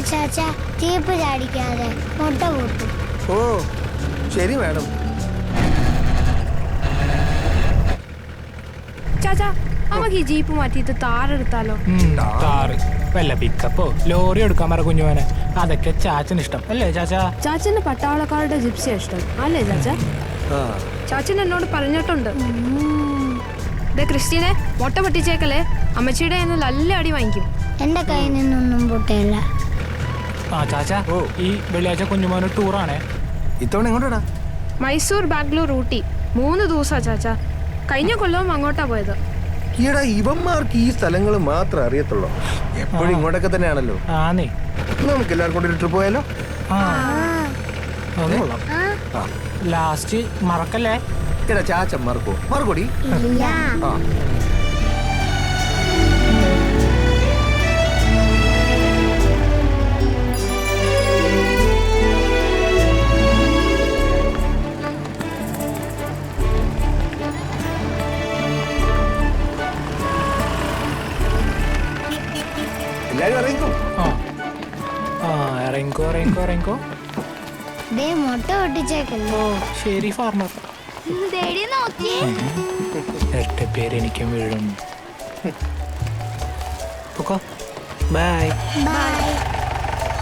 ചാച്ചാ jeep ചാടിക്കാതെ മുട്ട കൂട്ടും. ഓ ശരി മാഡം. ചാച്ചാ നമുക്ക് ഈ ജീപ്പ് മാറ്റിയിട്ട് താറെടുത്താലോ? താറ് വല്ല പിക്കപ്പോ ലോറി എടുക്കാൻ പറ കുഞ്ഞുവനെ. അതൊക്കെ ചാച്ചന് ഇഷ്ടം അല്ലേ ചാച്ചാ? ചാച്ചന് പട്ടാളക്കാരുടെ ജിപ്സിയാ ഇഷ്ടം അല്ലേ ചാച്ചാ? ചാച്ചൻ എന്നോട് പറഞ്ഞിട്ടുണ്ട്. ക്രിസ്റ്റീനെ മുട്ട പൊട്ടിച്ചേക്കല്ലേ, അമ്മച്ചിയുടെ നല്ല അടി വാങ്ങിക്കും. എന്റെ കയ്യിൽ നിന്നൊന്നും പൊട്ടയില്ല. ആ ചാച്ചാ ഈ വെള്ളിയാഴ്ച കുഞ്ഞുമോന് ടൂറാണേ. ഇത്തവണ എങ്ങോട്ടാ? മൈസൂർ, ബാംഗ്ലൂർ, ഊട്ടി 3 ദിവസാ ചാച്ചാ. കഴിഞ്ഞ കൊല്ലവും അങ്ങോട്ടാ പോയത്. ഈടാ ഇവന്മാർക്ക് ഈ സ്ഥലങ്ങൾ മാത്രം അറിയത്തുള്ളൂ. എപ്പോഴും ഇങ്ങോട്ടൊക്കെ തന്നെയാണല്ലോ. ആന്നേ നമുക്ക് എല്ലാവർക്കും കൂടി ഒരു ട്രിപ്പ് പോയാലോ? ലാസ്റ്റ് മറക്കല്ലേ. എടാ ചാച്ച മറക്കോ? മറക്കോടി. എല്ലാരും ഇറങ്ങിക്കോ. ഇറങ്ങിക്കോ ഇറങ്ങിക്കോ ഇറങ്ങിക്കോ. മുട്ട പൊട്ടിച്ചേക്കല്ലോ. ശരി ഫാർമർ. നോക്കിയേ പേര് എനിക്കും വീഴും. ബൈ. ബൈ.